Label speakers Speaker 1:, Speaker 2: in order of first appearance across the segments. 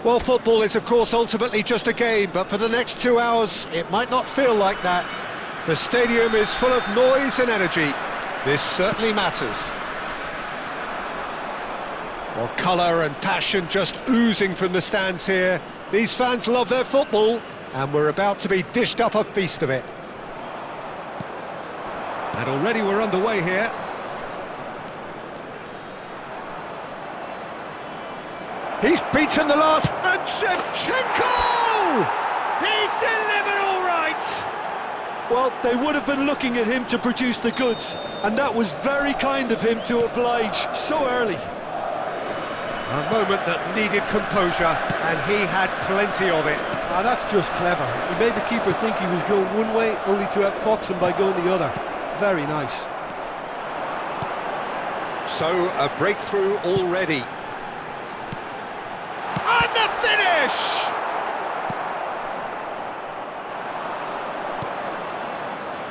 Speaker 1: Well, football is, of course, ultimately just a game, but for the next 2 hours, it might not feel like that. The stadium is full of noise and energy. This certainly matters. Well, colour and passion just oozing from the stands here. These fans love their football, and we're about to be dished up a feast of it. And already we're underway here. He's beaten the last, and Shevchenko! He's delivered all right!
Speaker 2: Well, they would have been looking at him to produce the goods, and that was very kind of him to oblige so early.
Speaker 1: A moment that needed composure, and he had plenty of it.
Speaker 2: Ah, that's just clever. He made the keeper think he was going one way, only to outfox him by going the other. Very nice.
Speaker 1: So, a breakthrough already. And the finish!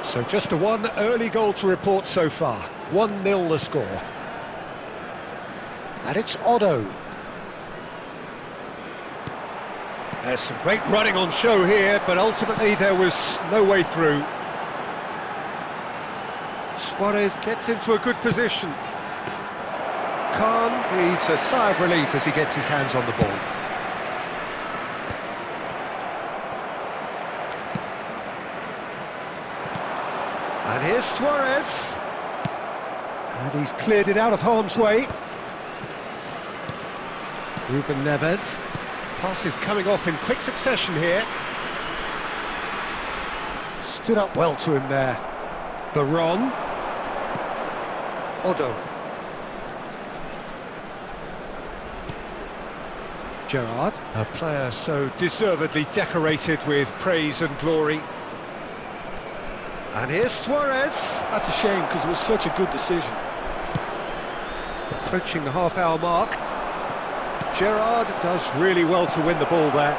Speaker 1: So just a one early goal to report so far. 1-0 the score. And it's Otto. There's some great running on show here, but ultimately there was no way through. Suarez gets into a good position. Khan breathes a sigh of relief as he gets his hands on the ball. And here's Suarez. And he's cleared it out of harm's way. Ruben Neves. Passes coming off in quick succession here. Stood up well to him there. Baron. Otto. Gerrard, a player so deservedly decorated with praise and glory. And here's Suarez.
Speaker 2: That's a shame, because it was such a good decision.
Speaker 1: Approaching the half-hour mark. Gerrard does really well to win the ball there.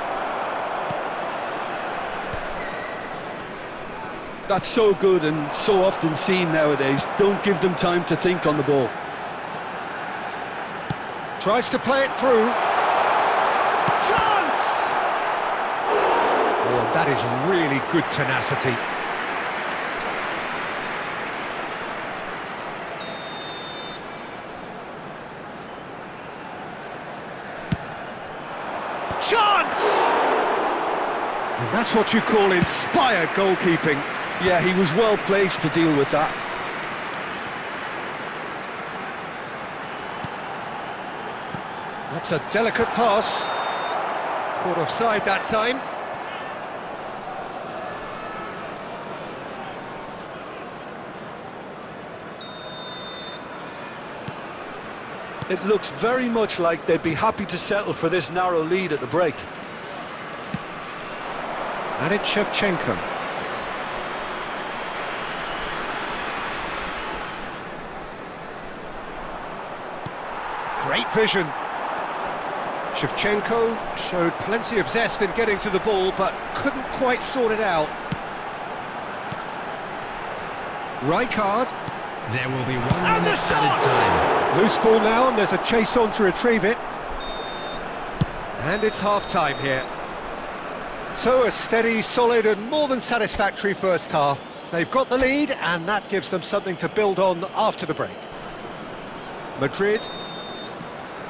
Speaker 2: That's so good and so often seen nowadays. Don't give them time to think on the ball.
Speaker 1: Tries to play it through. Chance! Oh, that is really good tenacity. Chance! And that's what you call inspired goalkeeping.
Speaker 2: Yeah, he was well placed to deal with that.
Speaker 1: That's a delicate pass. Caught offside that time.
Speaker 2: It looks very much like they'd be happy to settle for this narrow lead at the break.
Speaker 1: And it's Shevchenko. Great vision. Shevchenko showed plenty of zest in getting to the ball, but couldn't quite sort it out. Rijkaard.
Speaker 3: There will be 1
Speaker 1: And the
Speaker 3: minute
Speaker 1: shot!
Speaker 3: added time.
Speaker 1: Loose ball now, and there's a chase on to retrieve it. And it's half-time here. So a steady, solid and more than satisfactory first half. They've got the lead, and that gives them something to build on after the break. Madrid.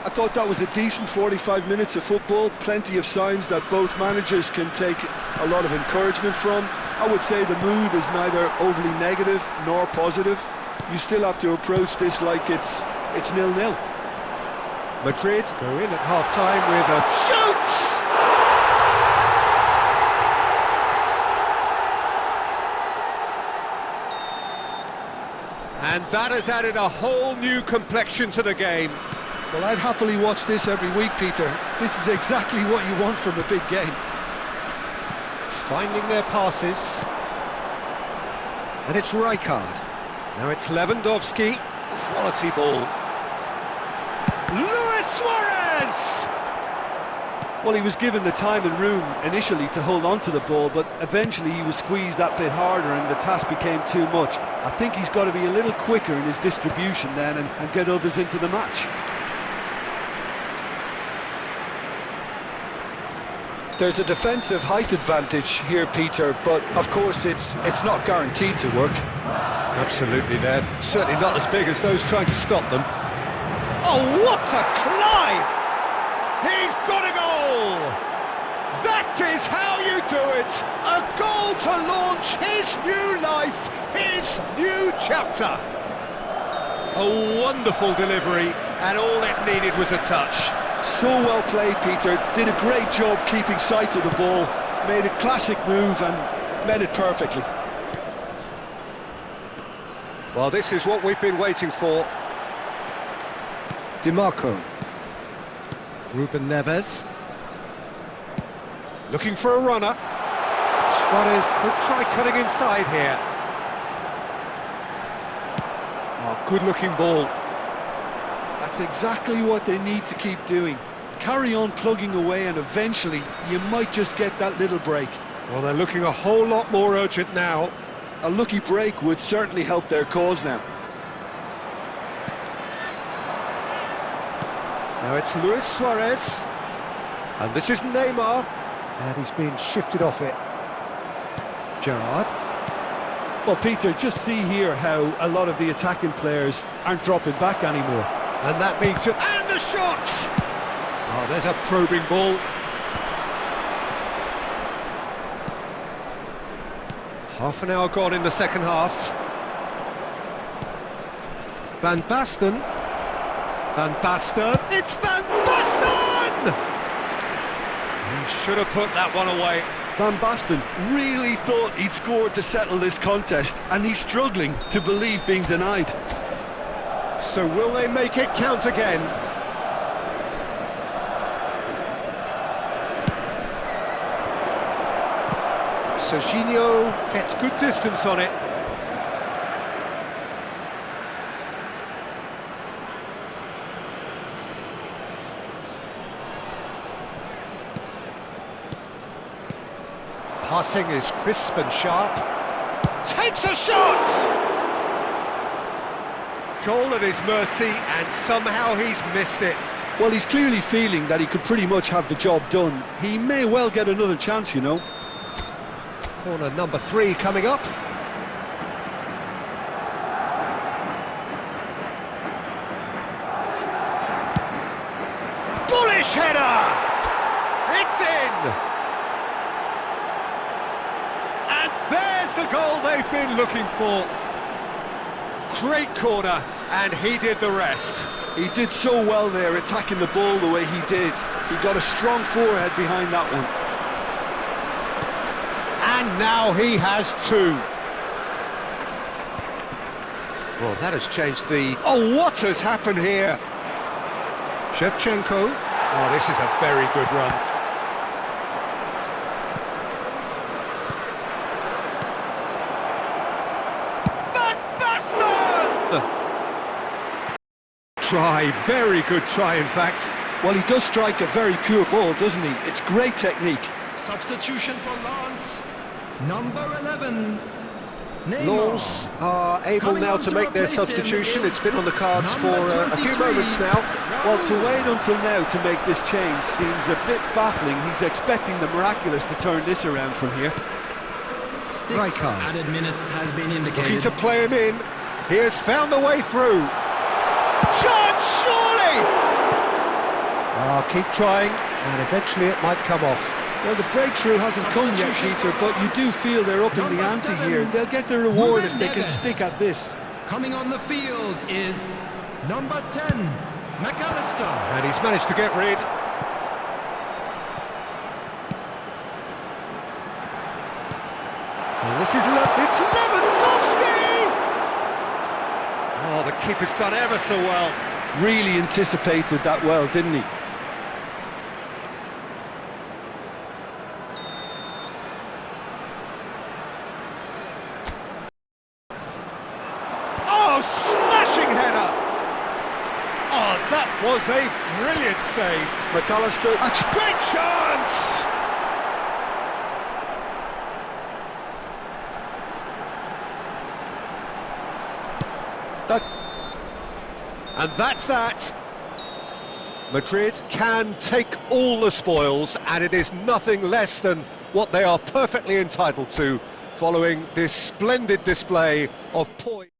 Speaker 2: I thought that was a decent 45 minutes of football, plenty of signs that both managers can take a lot of encouragement from. I would say the mood is neither overly negative nor positive. You still have to approach this like it's 0-0.
Speaker 1: Madrid go in at half-time with a shoot! And that has added a whole new complexion to the game.
Speaker 2: Well, I'd happily watch this every week, Peter. This is exactly what you want from a big game.
Speaker 1: Finding their passes. And it's Rijkaard. Now it's Lewandowski. Quality ball. Luis Suarez!
Speaker 2: Well, he was given the time and room initially to hold on to the ball, but eventually he was squeezed that bit harder and the task became too much. I think he's got to be a little quicker in his distribution then and get others into the match. There's a defensive height advantage here, Peter, but of course it's not guaranteed to work.
Speaker 1: Absolutely, they're certainly not as big as those trying to stop them. Oh, what a climb! He's got a goal! That is how you do it! A goal to launch his new life, his new chapter! A wonderful delivery, and all it needed was a touch.
Speaker 2: So well played, Peter. Did a great job keeping sight of the ball. Made a classic move and met it perfectly.
Speaker 1: Well, this is what we've been waiting for. DiMarco. Ruben Neves. Looking for a runner. Suarez could try cutting inside here. Oh, good-looking ball.
Speaker 2: That's exactly what they need to keep doing. Carry on plugging away and eventually you might just get that little break.
Speaker 1: Well, they're looking a whole lot more urgent now.
Speaker 2: A lucky break would certainly help their cause now.
Speaker 1: Now it's Luis Suarez. And this is Neymar. And he's been shifted off it. Gerrard.
Speaker 2: Well, Peter, just see here how a lot of the attacking players aren't dropping back anymore.
Speaker 1: And that means... And the shot! Oh, there's a probing ball. Half an hour gone in the second half. Van Basten. Van Basten. It's Van Basten! He should have put that one away.
Speaker 2: Van Basten really thought he'd scored to settle this contest, and he's struggling to believe being denied.
Speaker 1: So will they make it count again? Serginho gets good distance on it. Passing is crisp and sharp. Takes a shot! Goal at his mercy, and somehow he's missed it.
Speaker 2: Well, he's clearly feeling that he could pretty much have the job done. He may well get another chance, you know.
Speaker 1: Corner number 3 coming up. Bullish header! It's in! And there's the goal they've been looking for. Great corner, and he did the rest.
Speaker 2: He did so well there, attacking the ball the way he did. He got a strong forehead behind that one.
Speaker 1: And now he has 2. Well, that has changed the... Oh, what has happened here? Shevchenko. Oh, this is a very good run. Van Basten! Try, very good try, in fact.
Speaker 2: Well, he does strike a very pure ball, doesn't he? It's great technique.
Speaker 3: Substitution for Lens. Number 11. Neymar.
Speaker 1: Lens are able now to make their substitution. It's been on the cards for a few moments now.
Speaker 2: Well, to wait until now to make this change seems a bit baffling. He's expecting the miraculous to turn this around from here.
Speaker 3: 6 added minutes has been indicated.
Speaker 1: Looking to play him in. He has found the way through. Chance, surely! Oh, keep trying, and eventually it might come off.
Speaker 2: Well, the breakthrough hasn't come yet, Peter, but you do feel they're up in the ante here. They'll get the reward if they can stick at this.
Speaker 3: Coming on the field is number 10, McAllister.
Speaker 1: And he's managed to get rid. And this is it's Lewandowski! Oh, the keeper's done ever so well.
Speaker 2: Really anticipated that well, didn't he?
Speaker 1: Oh, smashing header! Oh, that was a brilliant save.
Speaker 2: McAllister.
Speaker 1: Great chance! And that's that. Madrid can take all the spoils, and it is nothing less than what they are perfectly entitled to, following this splendid display of poise.